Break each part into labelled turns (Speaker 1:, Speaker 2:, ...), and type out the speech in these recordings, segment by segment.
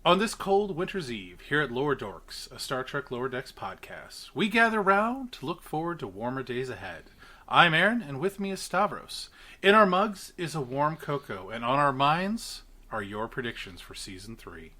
Speaker 1: On this cold winter's eve, here at Lower Dorks, a Star Trek Lower Decks podcast, we gather round to look forward to warmer days ahead. I'm Aaron, and with me is Stavros. In our mugs is a warm cocoa, and on our minds are your predictions for Season 3.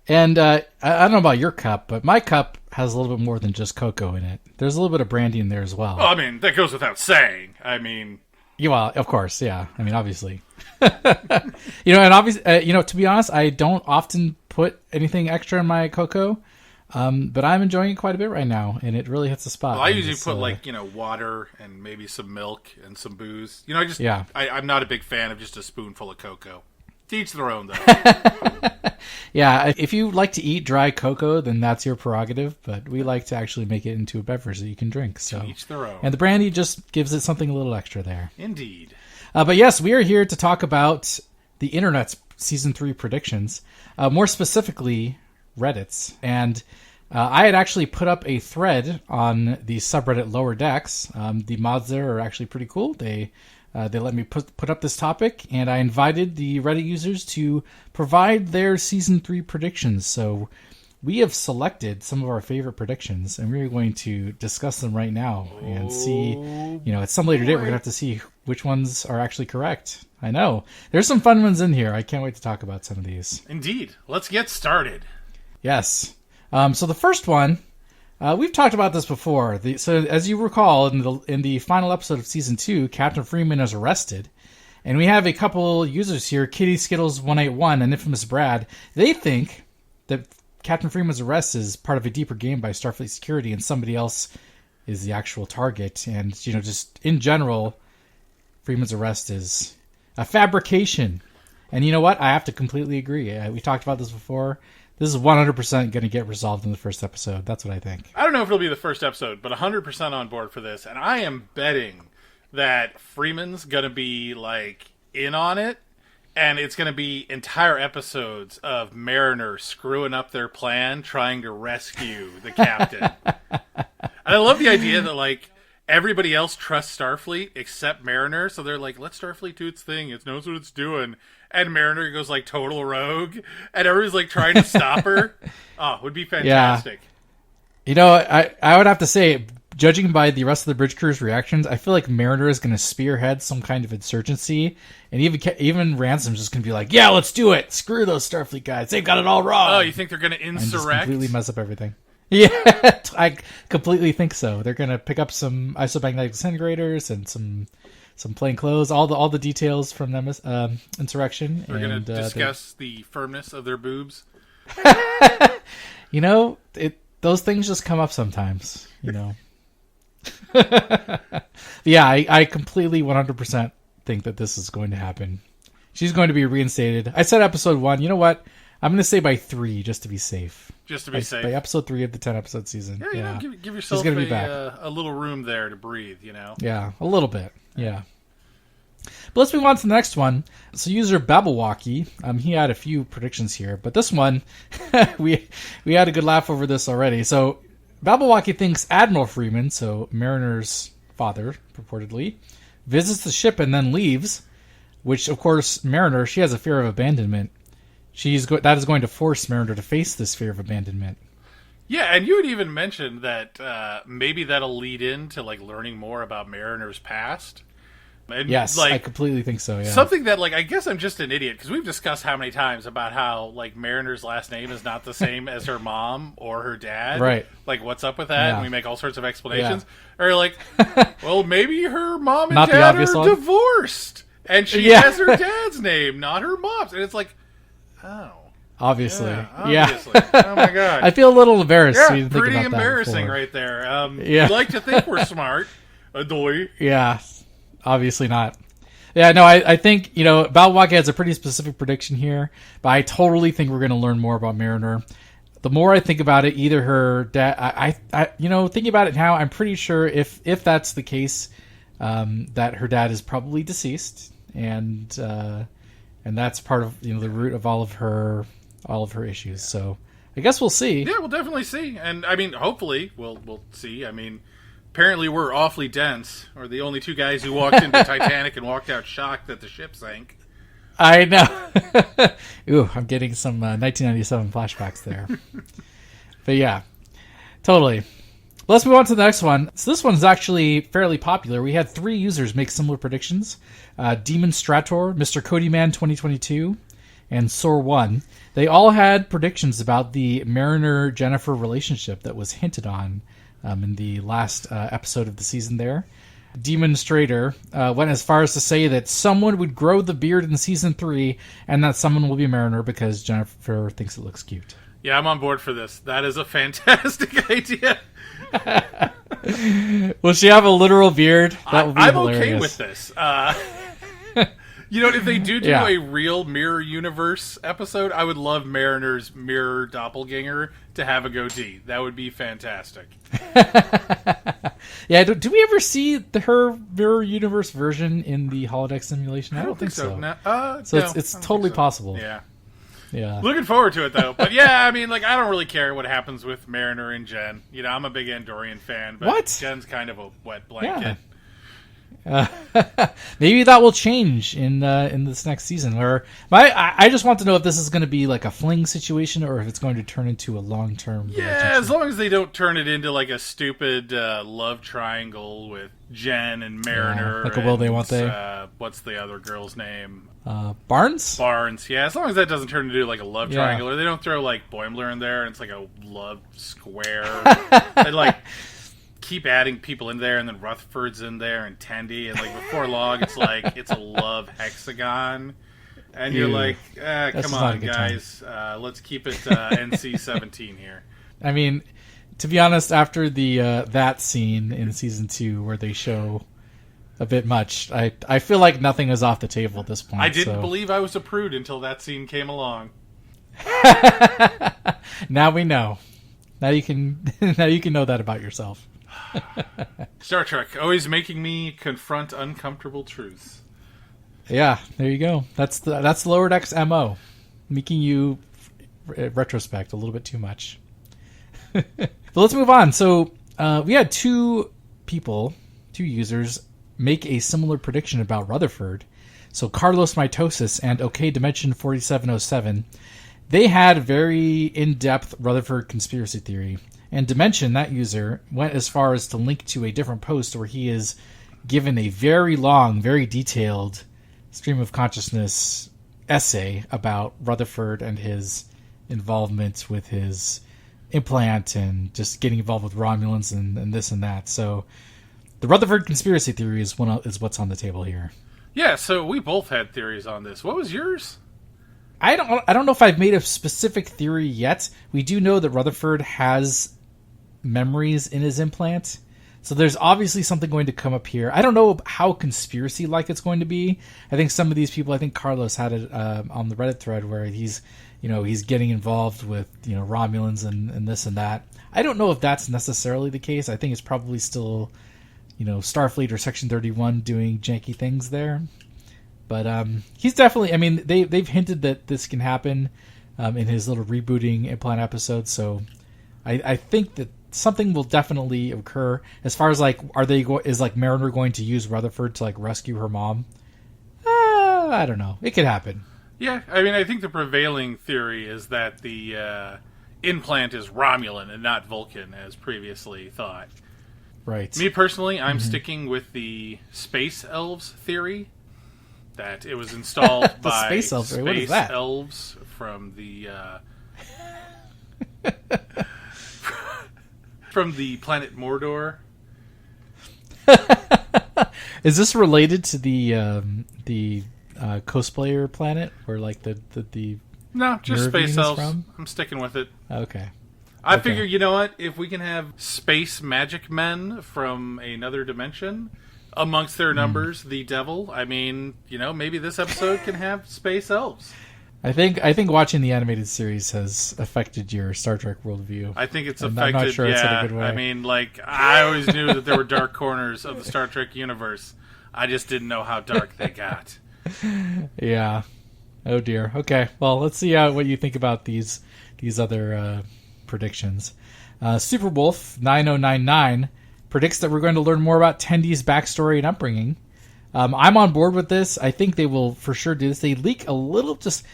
Speaker 2: And I don't know about your cup, but my cup has a little bit more than just cocoa in it. There's a little bit of brandy in there as well.
Speaker 1: Well, I mean, that goes without saying.
Speaker 2: Yeah, well, of course, yeah. I mean, obviously. And obviously, to be honest, I don't often put anything extra in my cocoa, but I'm enjoying it quite a bit right now, and it really hits the spot.
Speaker 1: Well, I usually put, water and maybe some milk and some booze. I'm not a big fan of just a spoonful of cocoa. To each their own, though.
Speaker 2: Yeah, if you like to eat dry cocoa, then that's your prerogative, but we like to actually make it into a beverage that you can drink. So.
Speaker 1: To each their own.
Speaker 2: And the brandy just gives it something a little extra there.
Speaker 1: Indeed.
Speaker 2: But yes, we are here to talk about the Internet's Season 3 predictions, more specifically Reddit's. And I had actually put up a thread on the subreddit Lower Decks. The mods there are actually pretty cool. They let me put up this topic, and I invited the Reddit users to provide their Season 3 predictions. So we have selected some of our favorite predictions, and we're going to discuss them right now and see, at some later date, we're going to have to see which ones are actually correct. I know. There's some fun ones in here. I can't wait to talk about some of these.
Speaker 1: Indeed. Let's get started.
Speaker 2: Yes. So the first one, we've talked about this before. So as you recall, in the final episode of Season 2, Captain Freeman is arrested. And we have a couple users here, Kitty Skittles 181 and Infamous Brad. They think that Captain Freeman's arrest is part of a deeper game by Starfleet Security, and somebody else is the actual target. And, just in general, Freeman's arrest is a fabrication. And you know what? I have to completely agree. We talked about this before. This is 100% going to get resolved in the first episode. That's what I think.
Speaker 1: I don't know if it'll be the first episode, but 100% on board for this. And I am betting that Freeman's going to be, in on it. And it's going to be entire episodes of Mariner screwing up their plan, trying to rescue the captain. And I love the idea that, everybody else trusts Starfleet except Mariner. So they're like, let Starfleet do its thing. It knows what it's doing. And Mariner goes, total rogue. And everybody's, trying to stop her. Oh, it would be fantastic.
Speaker 2: Yeah. I would have to say, judging by the rest of the bridge crew's reactions, I feel like Mariner is going to spearhead some kind of insurgency, and even Ransom's just going to be like, "Yeah, let's do it. Screw those Starfleet guys. They've got it all wrong."
Speaker 1: Oh, you think they're going to insurrect?
Speaker 2: And just completely mess up everything. Yeah, I completely think so. They're going to pick up some isobagnetic disintegrators and some plain clothes, all the details from them insurrection.
Speaker 1: They're going to discuss the firmness of their boobs.
Speaker 2: Those things just come up sometimes. Yeah, I completely 100% think that this is going to happen. She's going to be reinstated. I said episode 1. You know what? I'm going to say by 3, just to be safe.
Speaker 1: Just to be safe.
Speaker 2: By episode 3 of the 10-episode season.
Speaker 1: Yeah, give yourself a little room there to breathe,
Speaker 2: Yeah, a little bit. Yeah. But let's move on to the next one. So user Babblewalkie, he had a few predictions here, but this one, we had a good laugh over this already. So Babblewalkie thinks Admiral Freeman, so Mariner's father, purportedly, visits the ship and then leaves, which, of course, Mariner, she has a fear of abandonment. That is going to force Mariner to face this fear of abandonment.
Speaker 1: Yeah, and you had even mentioned that maybe that'll lead into, learning more about Mariner's past. And,
Speaker 2: yes, I completely think so, yeah.
Speaker 1: Something that, I guess I'm just an idiot, because we've discussed how many times about how, Mariner's last name is not the same as her mom or her dad.
Speaker 2: Right.
Speaker 1: What's up with that?
Speaker 2: Yeah.
Speaker 1: And we make all sorts of explanations. Yeah. Or well, maybe her mom and
Speaker 2: not
Speaker 1: dad are
Speaker 2: one.
Speaker 1: Divorced. And she has her dad's name, not her mom's. And it's oh.
Speaker 2: Obviously.
Speaker 1: Yeah. Oh, my God.
Speaker 2: I feel a little embarrassed.
Speaker 1: Yeah, pretty embarrassing right there. We like to think we're smart. Adoy.
Speaker 2: Yeah. Obviously not. Yeah, no, I think, Babblewalkie has a pretty specific prediction here, but I totally think we're going to learn more about Mariner. The more I think about it, either her dad, I thinking about it now, I'm pretty sure if that's the case, that her dad is probably deceased, and that's part of, the root of all of her issues. So I guess we'll see.
Speaker 1: Yeah, we'll definitely see. And hopefully we'll see. Apparently we're awfully dense, or the only two guys who walked into Titanic and walked out shocked that the ship sank.
Speaker 2: I know. Ooh, I'm getting some 1997 flashbacks there. But yeah, totally. Let's move on to the next one. So this one's actually fairly popular. We had 3 users make similar predictions. Demon Strator, Mr. Codyman 2022, and Sor1. They all had predictions about the Mariner-Jennifer relationship that was hinted on in the last episode of the season there. Demon Strator went as far as to say that someone would grow the beard in season 3 and that someone will be Mariner because Jennifer thinks it looks cute.
Speaker 1: Yeah, I'm on board for this. That is a fantastic idea.
Speaker 2: Will she have a literal beard? That would be
Speaker 1: I'm
Speaker 2: hilarious.
Speaker 1: okay with this. If they do a real Mirror Universe episode, I would love Mariner's mirror doppelganger to have a goatee. That would be fantastic.
Speaker 2: Yeah, do we ever see her Mirror Universe version in the holodeck simulation? I don't think so.
Speaker 1: No.
Speaker 2: It's totally possible.
Speaker 1: Yeah. Looking forward to it, though. But yeah, I don't really care what happens with Mariner and Jen. I'm a big Andorian fan, but
Speaker 2: what?
Speaker 1: Jen's kind of a wet blanket.
Speaker 2: Maybe that will change in this next season. Or I just want to know if this is going to be like a fling situation or if it's going to turn into a long-term relationship.
Speaker 1: As long as they don't turn it into like a stupid love triangle with Jen and Mariner.
Speaker 2: Like a will they, won't they?
Speaker 1: What's the other girl's name?
Speaker 2: Barnes?
Speaker 1: Barnes, yeah. As long as that doesn't turn into like a love triangle, or they don't throw like Boimler in there and it's like a love square. They like keep adding people in there, and then Rutherford's in there, and Tendi, and like before long, it's like it's a love hexagon, and you're like, come on, guys, let's keep it NC-17 here.
Speaker 2: I mean, to be honest, after the that scene in season 2 where they show a bit much, I feel like nothing is off the table at this point.
Speaker 1: I didn't believe I was a prude until that scene came along.
Speaker 2: Now we know. Now you can know that about yourself.
Speaker 1: Star Trek, always making me confront uncomfortable truths.
Speaker 2: Yeah, there you go. That's Lower Decks MO, making you retrospect a little bit too much. But let's move on. So we had 2 users make a similar prediction about Rutherford. So Carlos Mitosis and OK Dimension 4707, they had very in-depth Rutherford conspiracy theory. And Dimension, that user, went as far as to link to a different post where he is given a very long, very detailed stream of consciousness essay about Rutherford and his involvement with his implant and just getting involved with Romulans and this and that. So the Rutherford conspiracy theory is what's on the table here.
Speaker 1: Yeah, so we both had theories on this. What was yours?
Speaker 2: I don't know if I've made a specific theory yet. We do know that Rutherford has memories in his implant, so there's obviously something going to come up here. I don't know how conspiracy-like it's going to be. I think some of these people, I think Carlos had it on the Reddit thread where he's getting involved with Romulans and this and that. I don't know if that's necessarily the case. I think it's probably still Starfleet or Section 31 doing janky things there. But he's definitely, they've hinted that this can happen in his little rebooting implant episode, so I think that something will definitely occur. As far as is Mariner going to use Rutherford to rescue her mom? I don't know. It could happen.
Speaker 1: Yeah, I think the prevailing theory is that the implant is Romulan and not Vulcan, as previously thought.
Speaker 2: Right.
Speaker 1: Me personally, I'm sticking with the space elves theory. That it was installed by
Speaker 2: space
Speaker 1: elves from the from the planet Mordor.
Speaker 2: Is this related to the cosplayer planet where the
Speaker 1: no, just space elves?
Speaker 2: From?
Speaker 1: I'm sticking with it.
Speaker 2: Okay.
Speaker 1: I figure, you know what? If we can have space magic men from another dimension amongst their numbers, the devil, maybe this episode can have space elves.
Speaker 2: I think watching the animated series has affected your Star Trek worldview.
Speaker 1: I think it's
Speaker 2: affected.
Speaker 1: I'm not sure
Speaker 2: it's in a good way.
Speaker 1: I always knew that there were dark corners of the Star Trek universe. I just didn't know how dark they got.
Speaker 2: Yeah. Oh dear. Okay. Well, let's see what you think about these other predictions. Superwolf 9099 predicts that we're going to learn more about Tendi's backstory and upbringing. I'm on board with this. I think they will for sure do this. They leak a little, just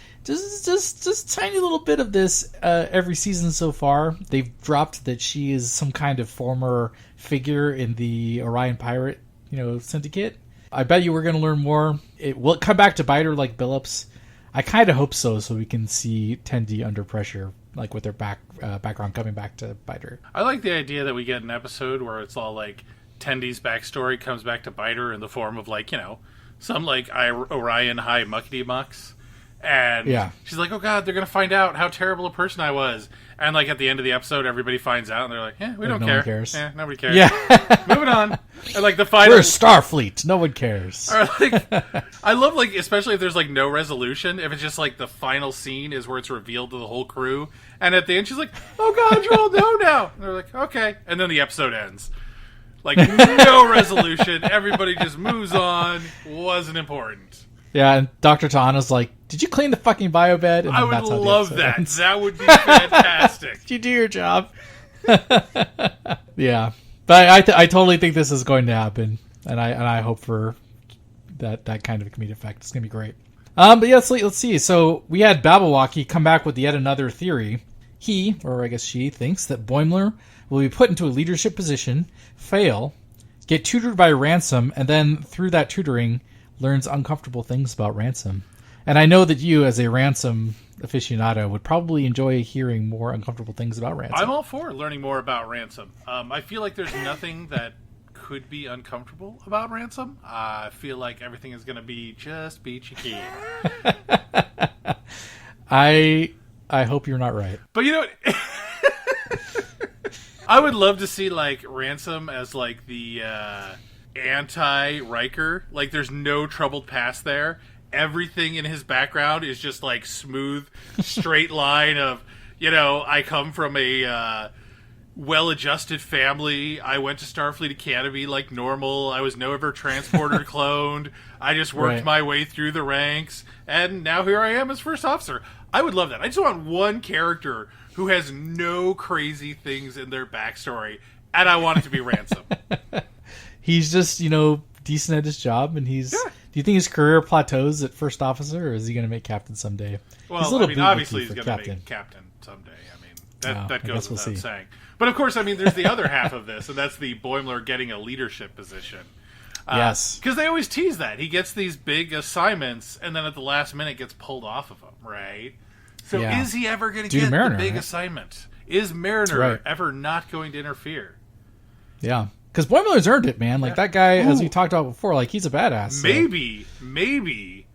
Speaker 2: tiny little bit of this every season so far. They've dropped that she is some kind of former figure in the Orion Pirate, syndicate. I bet you we're going to learn more. It will come back to bite her like Billups. I kind of hope so we can see Tendi under pressure, like with their background coming back to bite her.
Speaker 1: I like the idea that we get an episode where it's all like Tendi's backstory comes back to bite her in the form of some like Orion high muckety mucks. And she's like, oh God, they're going to find out how terrible a person I was. And like at the end of the episode, everybody finds out and they're like, we don't care.
Speaker 2: No one cares.
Speaker 1: Yeah, nobody cares. Yeah. Moving on. And like the final...
Speaker 2: We're Starfleet. No one cares.
Speaker 1: Or like, I love especially if there's like no resolution, if it's just like the final scene is where it's revealed to the whole crew. And at the end, she's like, oh God, you all know now. And they're like, okay. And then the episode ends. Like no resolution. Everybody just moves on. Wasn't important.
Speaker 2: Yeah, and Dr. Tahana's like, did you clean the fucking biobed? And
Speaker 1: I would love that. Ends. That would be fantastic.
Speaker 2: Did you do your job? Yeah. But I totally think this is going to happen. And I hope for that kind of comedic effect. It's going to be great. But yeah, let's see. So we had Babawaki come back with yet another theory. He, or I guess she, thinks that Boimler will be put into a leadership position, fail, get tutored by Ransom, and then through that tutoring learns uncomfortable things about Ransom. And I know that you, as a Ransom aficionado, would probably enjoy hearing more uncomfortable things about Ransom.
Speaker 1: I'm all for learning more about Ransom. I feel like there's nothing that could be uncomfortable about Ransom. I feel like everything is going to be just peachy keen.
Speaker 2: I hope you're not right.
Speaker 1: But you know what? I would love to see like Ransom as like the anti-Riker. Like there's no troubled past there. Everything in his background is just like smooth, straight line of, I come from a well-adjusted family. I went to Starfleet Academy like normal. I was never transporter cloned. I just worked my way through the ranks. And now here I am as first officer. I would love that. I just want one character who has no crazy things in their backstory. And I want it to be Ransom.
Speaker 2: He's just, decent at his job, and he's... Yeah. Do you think his career plateaus at first officer, or is he going to make captain someday?
Speaker 1: Well, obviously he's going to make captain someday. That goes without saying. But of course, there's the other half of this, and that's the Boimler getting a leadership position.
Speaker 2: Yes.
Speaker 1: Because they always tease that. He gets these big assignments, and then at the last minute gets pulled off of them, right? So is he ever going to get the big assignment? Is Mariner ever not going to interfere?
Speaker 2: Yeah. Because Boimler's earned it, man. Like, that guy, as we talked about before, like, he's a badass. So.
Speaker 1: Maybe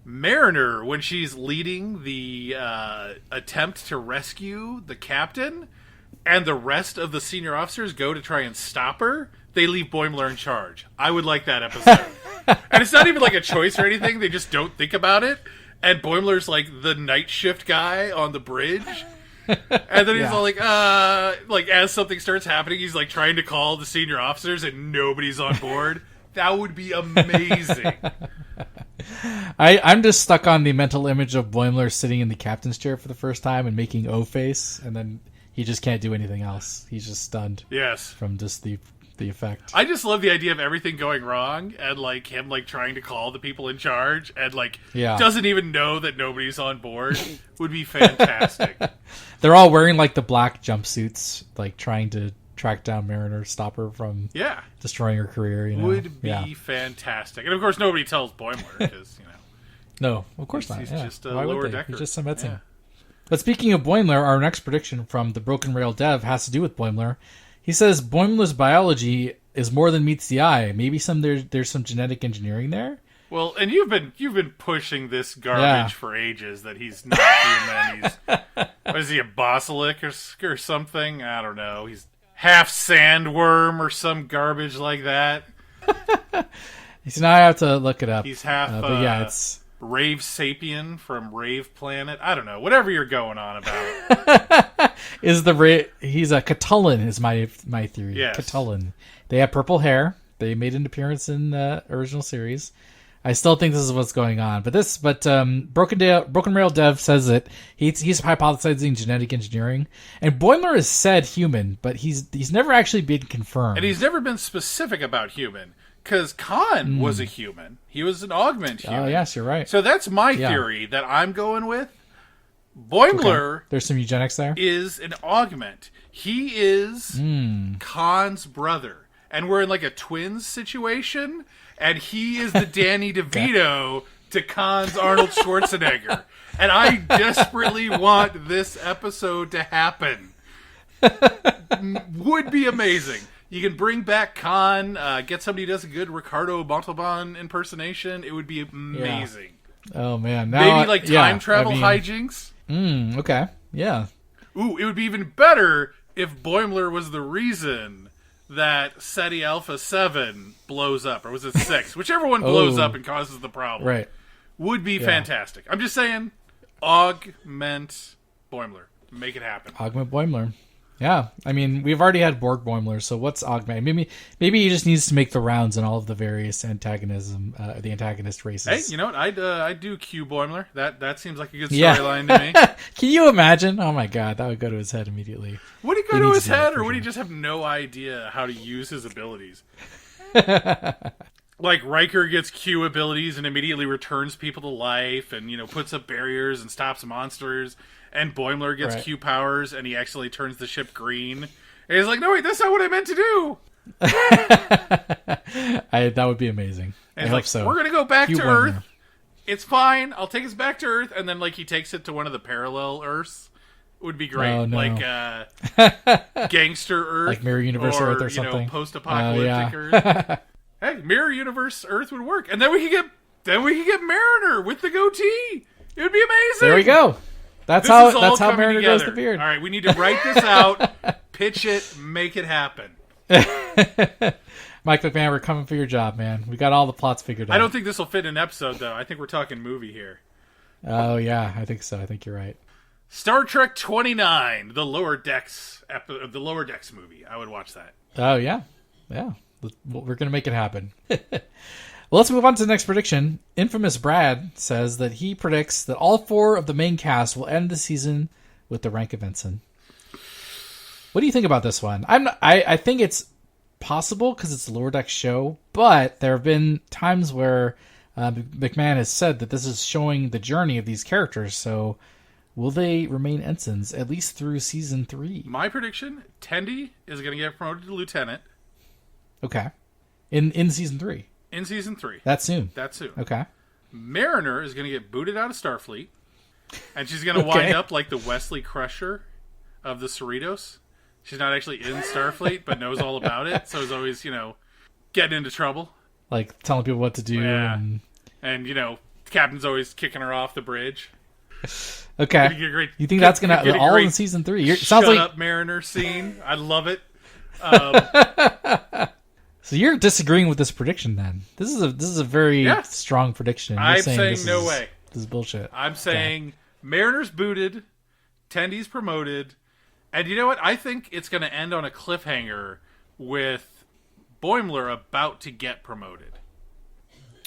Speaker 1: Mariner, when she's leading the attempt to rescue the captain, and the rest of the senior officers go to try and stop her, they leave Boimler in charge. I would like that episode. And it's not even like a choice or anything. They just don't think about it. And Boimler's like the night shift guy on the bridge. And then he's all like as something starts happening, he's like trying to call the senior officers and nobody's on board. That would be amazing.
Speaker 2: I'm just stuck on the mental image of Boimler sitting in the captain's chair for the first time and making O face, and then he just can't do anything else. He's just stunned.
Speaker 1: Yes.
Speaker 2: From just the effect.
Speaker 1: I just love the idea of everything going wrong and like him like trying to call the people in charge and like doesn't even know that nobody's on board. Would be fantastic.
Speaker 2: They're all wearing like the black jumpsuits, like trying to track down Mariner, stop her from destroying her career.
Speaker 1: Would be fantastic. And of course nobody tells Boimler because
Speaker 2: no, of course not.
Speaker 1: He's just a lower decker.
Speaker 2: He's just some ensign. But speaking of Boimler, our next prediction from the Broken Rail dev has to do with Boimler. He says Boimler's biology is more than meets the eye. Maybe there's some genetic engineering there.
Speaker 1: Well, and you've been pushing this garbage for ages that he's not human. What is he, a basilisk or something? I don't know. He's half sandworm or some garbage like that.
Speaker 2: So now I have to look it up.
Speaker 1: He's half.
Speaker 2: But it's
Speaker 1: Rave Sapien from Rave Planet. I don't know. Whatever you're going on about.
Speaker 2: He's a Catullin is my theory.
Speaker 1: Yes.
Speaker 2: Catullin. They have purple hair. They made an appearance in the original series. I still think this is what's going on. But Broken Rail dev says that he's hypothesizing genetic engineering. And Boimler has said human, but he's never actually been confirmed.
Speaker 1: And he's never been specific about human. Because Khan was a human. He was an augment human.
Speaker 2: Oh, yes, you're right.
Speaker 1: So that's my theory that I'm going with. Boimler
Speaker 2: There's some eugenics there.
Speaker 1: is an augment. He is Khan's brother. And we're in like a twins situation. And he is the Danny DeVito to Khan's Arnold Schwarzenegger. And I desperately want this episode to happen. Would be amazing. You can bring back Khan, get somebody who does a good Ricardo Montalban impersonation. It would be amazing.
Speaker 2: Yeah. Oh, man.
Speaker 1: Maybe like time travel hijinks.
Speaker 2: Okay. Yeah.
Speaker 1: Ooh, it would be even better if Boimler was the reason that SETI Alpha 7 blows up. Or was it 6? Whichever one blows up and causes the problem.
Speaker 2: Right.
Speaker 1: Would be fantastic. I'm just saying, augment Boimler. Make it happen.
Speaker 2: Augment Boimler. Yeah, I mean, we've already had Borg Boimler, so what's augment? Maybe he just needs to make the rounds in all of the various the antagonist races.
Speaker 1: Hey, you know what? I'd do Q Boimler. That seems like a good storyline to me.
Speaker 2: Can you imagine? Oh my god, that would go to his head immediately.
Speaker 1: Would he go to his head, or would he just have no idea how to use his abilities? Like Riker gets Q abilities and immediately returns people to life, and puts up barriers and stops monsters. And Boimler gets Q powers, and he actually turns the ship green. And he's like, no, wait, that's not what I meant to do.
Speaker 2: That would be amazing.
Speaker 1: And
Speaker 2: I hope so.
Speaker 1: We're going to go back
Speaker 2: Q
Speaker 1: to
Speaker 2: Boimler.
Speaker 1: Earth. It's fine. I'll take us back to Earth. And then, he takes it to one of the parallel Earths. It would be great.
Speaker 2: Oh, no.
Speaker 1: Like, Gangster Earth.
Speaker 2: Like Mirror Universe Earth or something.
Speaker 1: Post-apocalyptic Earth. Hey, Mirror Universe Earth would work. And then we could get Mariner with the goatee. It would be amazing.
Speaker 2: There we go. That's how Mariner grows the beard.
Speaker 1: All right, we need to write this out, pitch it, make it happen.
Speaker 2: Mike McMahon, we're coming for your job, man. We got all the plots figured out.
Speaker 1: I don't think this will fit in an episode, though. I think we're talking movie here.
Speaker 2: Oh, yeah, I think so. I think you're right. Star
Speaker 1: Trek 29, the Lower Decks movie. I would watch that.
Speaker 2: Oh, yeah. Yeah. We're going to make it happen. Well, let's move on to the next prediction. Infamous Brad says that he predicts that all 4 of the main cast will end the season with the rank of ensign. What do you think about this one? I think it's possible because it's a Lower Decks show, but there have been times where McMahon has said that this is showing the journey of these characters, so will they remain ensigns at least through season 3?
Speaker 1: My prediction, Tendi is going to get promoted to lieutenant.
Speaker 2: Okay. In season 3.
Speaker 1: In season 3.
Speaker 2: That soon? Okay.
Speaker 1: Mariner is going to get booted out of Starfleet, and she's going to wind up like the Wesley Crusher of the Cerritos. She's not actually in Starfleet, but knows all about it, so is always, getting into trouble.
Speaker 2: Like telling people what to do.
Speaker 1: Yeah. And the captain's always kicking her off the bridge.
Speaker 2: Okay. You think that's going to all in season 3?
Speaker 1: Sounds like up Mariner scene. I love it.
Speaker 2: So you're disagreeing with this prediction, then? This is a very strong prediction. You're
Speaker 1: I'm saying no way.
Speaker 2: This is bullshit.
Speaker 1: I'm saying Mariner's booted, Tendi's promoted, and you know what? I think it's going to end on a cliffhanger with Boimler about to get promoted.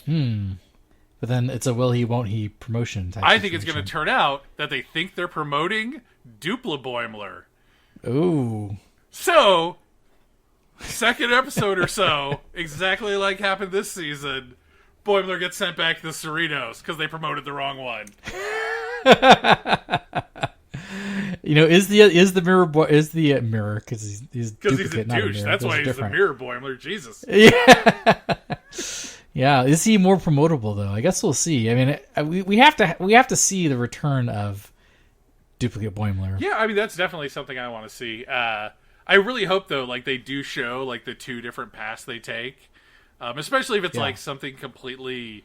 Speaker 2: But then it's a will he, won't he promotion type
Speaker 1: I think it's going to turn out that they think they're promoting Dupla Boimler.
Speaker 2: Ooh.
Speaker 1: So, second episode or so, exactly like happened this season, Boimler gets sent back to the Cerritos because they promoted the wrong one.
Speaker 2: Is the mirror because he's
Speaker 1: a douche. That's why he's the mirror Boimler. Jesus.
Speaker 2: Yeah. Is he more promotable though? I guess we'll see. I mean, we have to see the return of duplicate Boimler.
Speaker 1: Yeah, I mean that's definitely something I want to see. I really hope though, they do show the 2 different paths they take, especially if it's something completely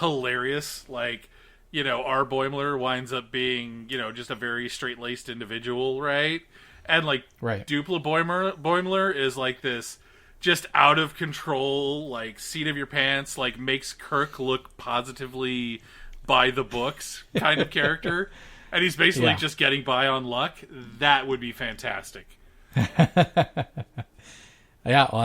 Speaker 1: hilarious, our Boimler winds up being just a very straight-laced individual, right? And Dupla Boimler is this just out of control, seat of your pants, makes Kirk look positively by the books kind of character, and he's basically just getting by on luck. That would be fantastic.
Speaker 2: Yeah, well,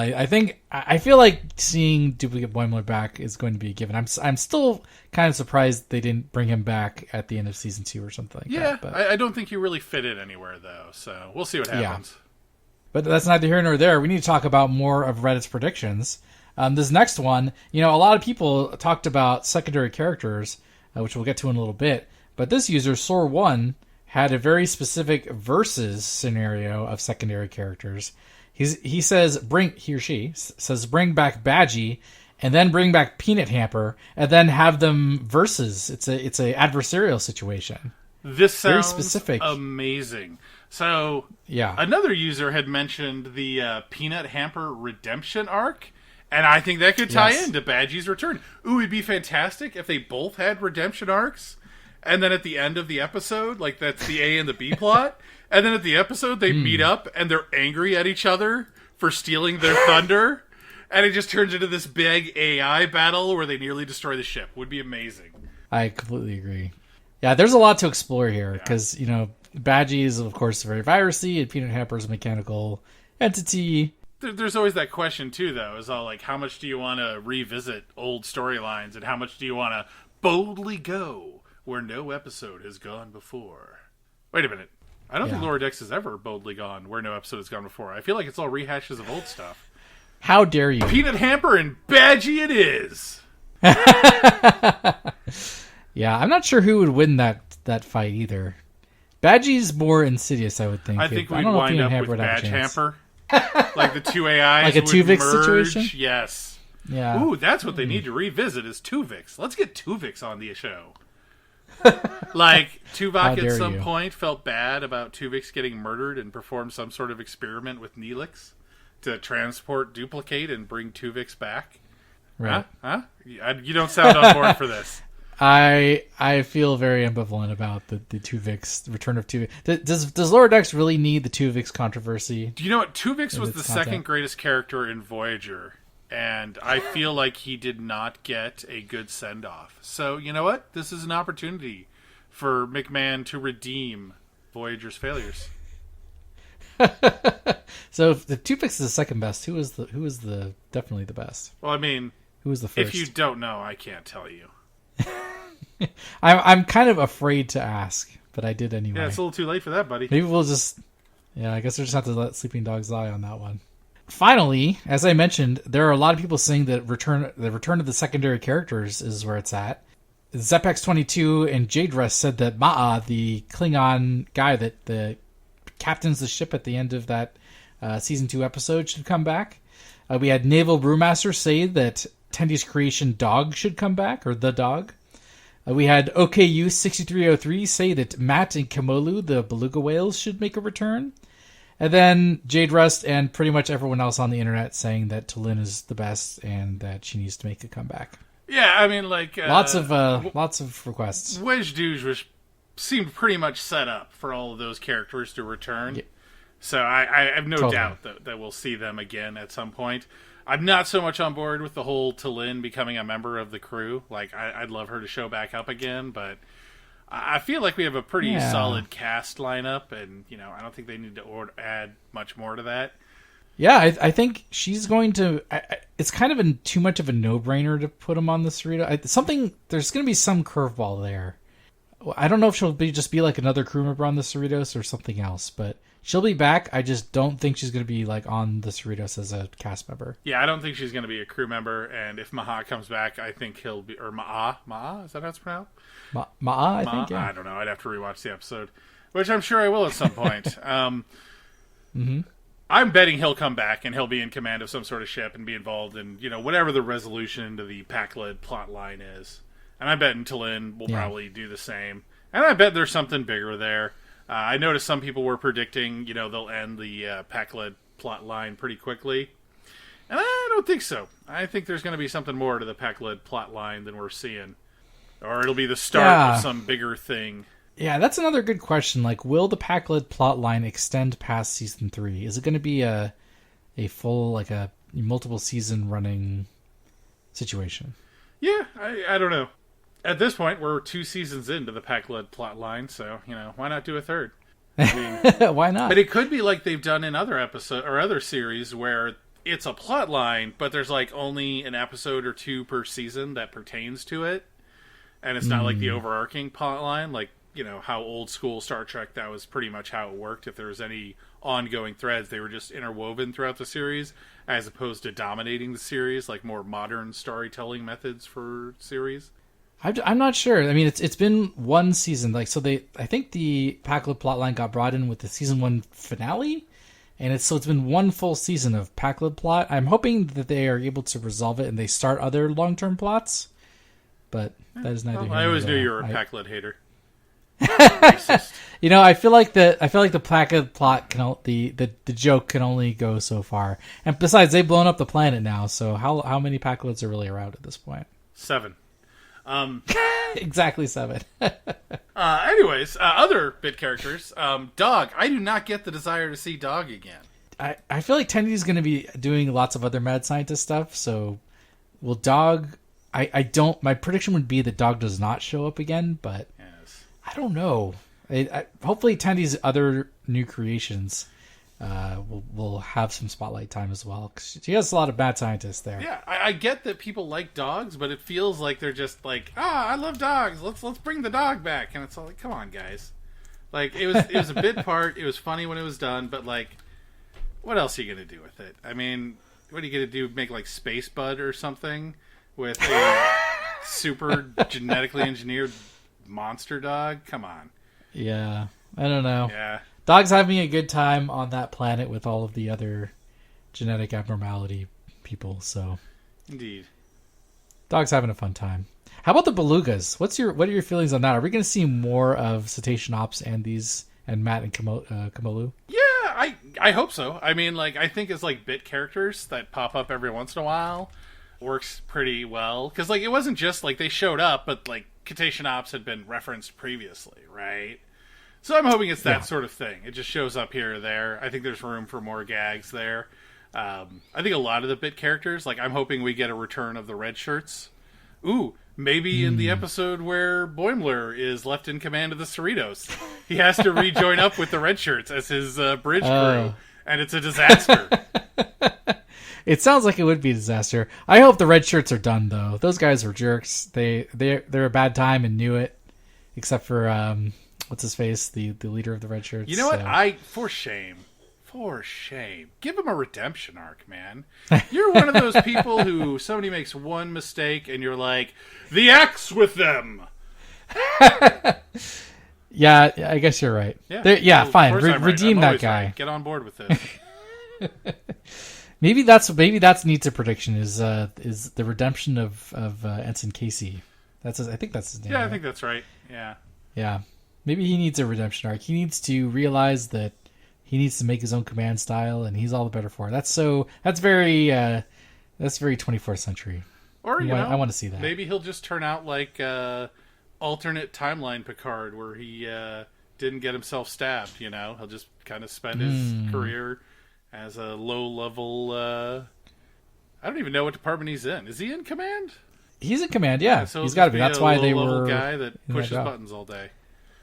Speaker 2: I feel like seeing duplicate Boimler back is going to be a given. I'm still kind of surprised they didn't bring him back at the end of season 2 or something like that.
Speaker 1: But I don't think he really fit it anywhere though, so we'll see what happens.
Speaker 2: But that's neither here nor there. We need to talk about more of Reddit's predictions. This next one, a lot of people talked about secondary characters, which we'll get to in a little bit. But this user, Sor1, had a very specific versus scenario of secondary characters. He says, he or she says, bring back Badgey, and then bring back Peanut Hamper, and then have them versus. It's a adversarial situation.
Speaker 1: This sounds
Speaker 2: very specific.
Speaker 1: Amazing. So,
Speaker 2: yeah,
Speaker 1: another user had mentioned the Peanut Hamper redemption arc, and I think that could tie into Badgey's return. Ooh, it'd be fantastic if they both had redemption arcs, and then at the end of the episode, like that's the A and the B plot, and then at the episode they meet up and they're angry at each other for stealing their thunder, and it just turns into this big AI battle where they nearly destroy the ship. Would be amazing.
Speaker 2: I completely agree. Yeah, there's a lot to explore here because, Badgey is, of course, very virusy, and Peanut Hamper is a mechanical entity.
Speaker 1: There's always that question, too, though, is all like, how much do you want to revisit old storylines, and how much do you want to boldly go where no episode has gone before? Wait a minute. I don't think Lower Decks has ever boldly gone where no episode has gone before. I feel like it's all rehashes of old stuff.
Speaker 2: How dare you?
Speaker 1: Peanut Hamper and Badgey it is!
Speaker 2: Yeah, I'm not sure who would win that fight either. Badgey's more insidious, I would think.
Speaker 1: I think we'd wind up with Badge Hamper. Like the two AIs
Speaker 2: like a
Speaker 1: would
Speaker 2: Tuvix
Speaker 1: merge.
Speaker 2: situation?
Speaker 1: Yes.
Speaker 2: Yeah.
Speaker 1: Ooh, that's what they need to revisit is Tuvix. Let's get Tuvix on the show. Like, Tuvok at some point felt bad about Tuvix getting murdered and performed some sort of experiment with Neelix to transport, duplicate, and bring Tuvix back.
Speaker 2: Right.
Speaker 1: Huh? You don't sound on board for this.
Speaker 2: I feel very ambivalent about the Tuvix, return of Tuvix. Does Lower Decks really need the Tuvix controversy?
Speaker 1: Do you know what? Tuvix was the
Speaker 2: content?
Speaker 1: second greatest character in Voyager, and I feel like he did not get a good send-off. So, you know what? This is an opportunity for McMahon to redeem Voyager's failures.
Speaker 2: So if the Tuvix is the second best, who is the definitely the best?
Speaker 1: Well, I mean,
Speaker 2: who was the first?
Speaker 1: If you don't know, I can't tell you.
Speaker 2: I'm kind of afraid to ask, but I did anyway.
Speaker 1: Yeah, it's a little too late for that, buddy.
Speaker 2: Maybe we'll just... Yeah, I guess we'll just have to let sleeping dogs lie on that one. Finally, as I mentioned, there are a lot of people saying that the return of the secondary characters is where it's at. Zepex22 and Jade Rest said that Ma'a, the Klingon guy that captains the ship at the end of that season 2 episode, should come back. We had Naval Brewmaster say that Tendi's creation Dog should come back, or the dog. We had OKU 6303 say that Matt and Kamolu, the beluga whales, should make a return. And then Jade Rust and pretty much everyone else on the internet saying that T'Lyn is the best and that she needs to make a comeback.
Speaker 1: Yeah, I mean, like...
Speaker 2: lots of requests.
Speaker 1: Wedge Douche seemed pretty much set up for all of those characters to return. Yeah. So I have no doubt that we'll see them again at some point. I'm not so much on board with the whole T'Lyn becoming a member of the crew. Like, I'd love her to show back up again, but I feel like we have a pretty solid cast lineup, and, I don't think they need to add much more to that.
Speaker 2: Yeah, I think she's going to... it's kind of too much of a no-brainer to put him on the Cerrito. There's going to be some curveball there. I don't know if she'll just be like another crew member on the Cerritos or something else, but... She'll be back. I just don't think she's going to be like on the Cerritos as a cast member.
Speaker 1: Yeah, I don't think she's going to be a crew member. And if Maha comes back, I think he'll be... Or Ma'a? Is that how it's pronounced?
Speaker 2: Ma'a, I think, yeah.
Speaker 1: I don't know. I'd have to rewatch the episode. Which I'm sure I will at some point.
Speaker 2: Mm-hmm.
Speaker 1: I'm betting he'll come back and he'll be in command of some sort of ship and be involved in, whatever the resolution to the Pac-led plot line is. And I bet T'Lyn will probably do the same. And I bet there's something bigger there. I noticed some people were predicting, they'll end the Pac-led plot line pretty quickly. And I don't think so. I think there's going to be something more to the Pac-led plot line than we're seeing. Or it'll be the start of some bigger thing.
Speaker 2: Yeah, that's another good question. Like, will the Pac-led plot line extend past season 3? Is it going to be a full, like a multiple season running situation?
Speaker 1: Yeah, I don't know. At this point, we're 2 seasons into the Pac-led plot line, so, why not do a third? I
Speaker 2: mean, why not?
Speaker 1: But it could be like they've done in other episodes or other series where it's a plot line, but there's like only an episode or 2 per season that pertains to it. And it's not like the overarching plot line. Like, how old school Star Trek, that was pretty much how it worked. If there was any ongoing threads, they were just interwoven throughout the series, as opposed to dominating the series, like more modern storytelling methods for series.
Speaker 2: I'm not sure. I mean, it's been one season. I think the Packlet plotline got brought in with the season 1 finale, and it's been one full season of Packlet plot. I'm hoping that they are able to resolve it and they start other long-term plots, but that is neither here nor there.
Speaker 1: I always knew you were a Packlet hater. Racist.
Speaker 2: I feel like the Packlet plot the joke can only go so far. And besides, they've blown up the planet now, so how many Packlets are really around at this point?
Speaker 1: 7.
Speaker 2: Exactly 7.
Speaker 1: Anyways, other bit characters. Dog. I do not get the desire to see Dog again.
Speaker 2: I feel like Tendi's going to be doing lots of other mad scientist stuff. So, will Dog? I don't. My prediction would be that Dog does not show up again, but
Speaker 1: yes.
Speaker 2: I don't know. Hopefully, Tendi's other new creations will have some spotlight time as well, because she has a lot of bad scientists there.
Speaker 1: Yeah, I get that people like dogs, but it feels like they're just like, I love dogs. Let's bring the dog back, and it's all like, come on, guys. Like it was a bit part. It was funny when it was done, but like, what else are you gonna do with it? I mean, what are you gonna do? Make like Space Bud or something with a super genetically engineered monster dog? Come on.
Speaker 2: Yeah, I don't know.
Speaker 1: Yeah.
Speaker 2: Dog's having a good time on that planet with all of the other genetic abnormality people, so
Speaker 1: indeed.
Speaker 2: Dog's having a fun time. How about the belugas? What are your feelings on that? Are we going to see more of Cetacean Ops and Matt and Kamolu?
Speaker 1: Yeah, I hope so. I mean, like, I think it's like bit characters that pop up every once in a while works pretty well, because like it wasn't just like they showed up, but like Cetacean Ops had been referenced previously, right? So I'm hoping it's that sort of thing. It just shows up here or there. I think there's room for more gags there. I think a lot of the bit characters, like I'm hoping we get a return of the red shirts. Ooh, maybe in the episode where Boimler is left in command of the Cerritos, he has to rejoin up with the red shirts as his bridge crew, and it's a disaster.
Speaker 2: It sounds like it would be a disaster. I hope the red shirts are done, though. Those guys were jerks. They're a bad time and knew it, except for... what's his face? The leader of the red shirts.
Speaker 1: You know what? For shame. Give him a redemption arc, man. You're one of those people who somebody makes one mistake and you're like, the X with them.
Speaker 2: Yeah, I guess you're right. Yeah, well, fine. Redeem that guy.
Speaker 1: Right. Get on board with this.
Speaker 2: Maybe that's needs a prediction is the redemption of Ensign Casey. I think that's his name.
Speaker 1: Yeah,
Speaker 2: right?
Speaker 1: I think that's right. Yeah.
Speaker 2: Yeah. Maybe he needs a redemption arc. He needs to realize that he needs to make his own command style, and he's all the better for it. That's very 24th century.
Speaker 1: Or
Speaker 2: I want to see that.
Speaker 1: Maybe he'll just turn out like alternate timeline Picard, where he didn't get himself stabbed. He'll just kind of spend his career as a low-level. I don't even know what department he's in. Is he in command?
Speaker 2: He's in command. Yeah, so he's got to be. That's why they were
Speaker 1: guy that pushes buttons all day.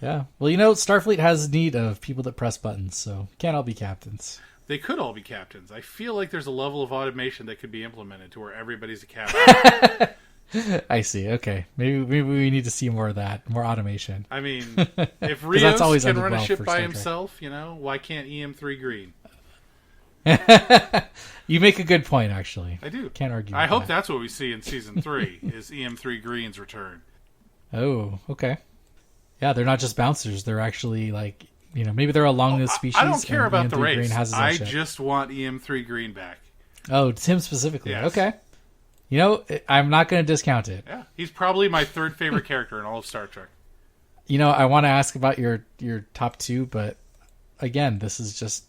Speaker 2: Yeah. Well, Starfleet has need of people that press buttons, so can't all be captains.
Speaker 1: They could all be captains. I feel like there's a level of automation that could be implemented to where everybody's a captain.
Speaker 2: I see. Okay. Maybe we need to see more of that, more automation.
Speaker 1: I mean, if Rios can run a ship by himself, why can't EM3 Green?
Speaker 2: You make a good point, actually.
Speaker 1: I do.
Speaker 2: Can't argue.
Speaker 1: I hope that's what we see in season 3 is EM3 Green's return.
Speaker 2: Oh, okay. Yeah, they're not just bouncers. They're actually like, maybe they're a long-lived species.
Speaker 1: I don't care about the race. I
Speaker 2: ship.
Speaker 1: just want EM3 Green back.
Speaker 2: Oh, it's him specifically.
Speaker 1: Yes.
Speaker 2: Okay. I'm not going to discount it.
Speaker 1: Yeah, he's probably my third favorite character in all of Star Trek.
Speaker 2: I want to ask about your top 2, but again, this is just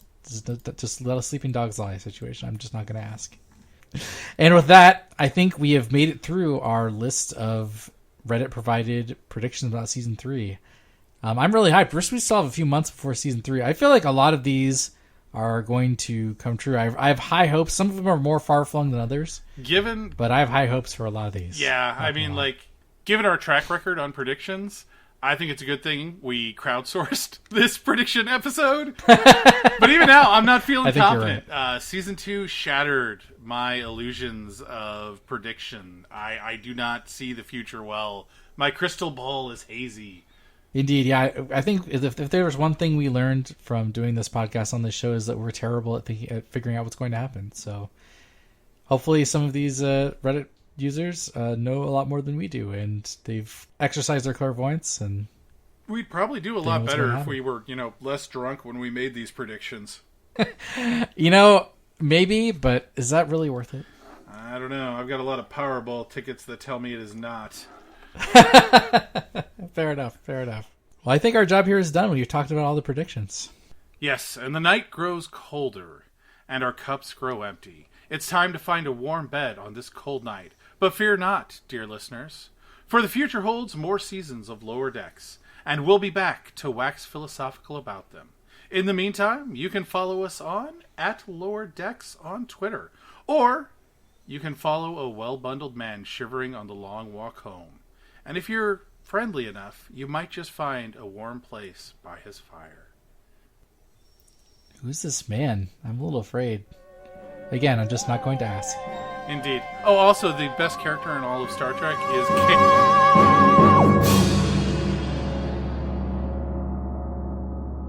Speaker 2: let a sleeping dog's lie situation. I'm just not going to ask. And with that, I think we have made it through our list of Reddit-provided predictions about Season 3. I'm really hyped. We still have a few months before Season 3. I feel like a lot of these are going to come true. I have high hopes. Some of them are more far-flung than others. But I have high hopes for a lot of these.
Speaker 1: Yeah, I mean, given our track record on predictions, I think it's a good thing we crowdsourced this prediction episode. But even now, I'm not feeling confident. Right. Season 2 shattered my illusions of prediction. I do not see the future well. My crystal ball is hazy.
Speaker 2: Indeed, yeah. I think if there was one thing we learned from doing this podcast on this show is that we're terrible at figuring out what's going to happen. So hopefully some of these Reddit users know a lot more than we do, and they've exercised their clairvoyance. And
Speaker 1: we'd probably do a lot better if we were, less drunk when we made these predictions.
Speaker 2: Maybe, but is that really worth it?
Speaker 1: I don't know. I've got a lot of Powerball tickets that tell me it is not.
Speaker 2: Fair enough. Well, I think our job here is done. We've talked about all the predictions.
Speaker 1: Yes, and the night grows colder, and our cups grow empty. It's time to find a warm bed on this cold night. But fear not, dear listeners, for the future holds more seasons of Lower Decks, and we'll be back to wax philosophical about them. In the meantime, you can follow us on @LowerDecks on Twitter, or you can follow a well-bundled man shivering on the long walk home. And if you're friendly enough, you might just find a warm place by his fire.
Speaker 2: Who's this man? I'm a little afraid. Again, I'm just not going to ask.
Speaker 1: Indeed. Oh, also, the best character in all of Star Trek is Cant.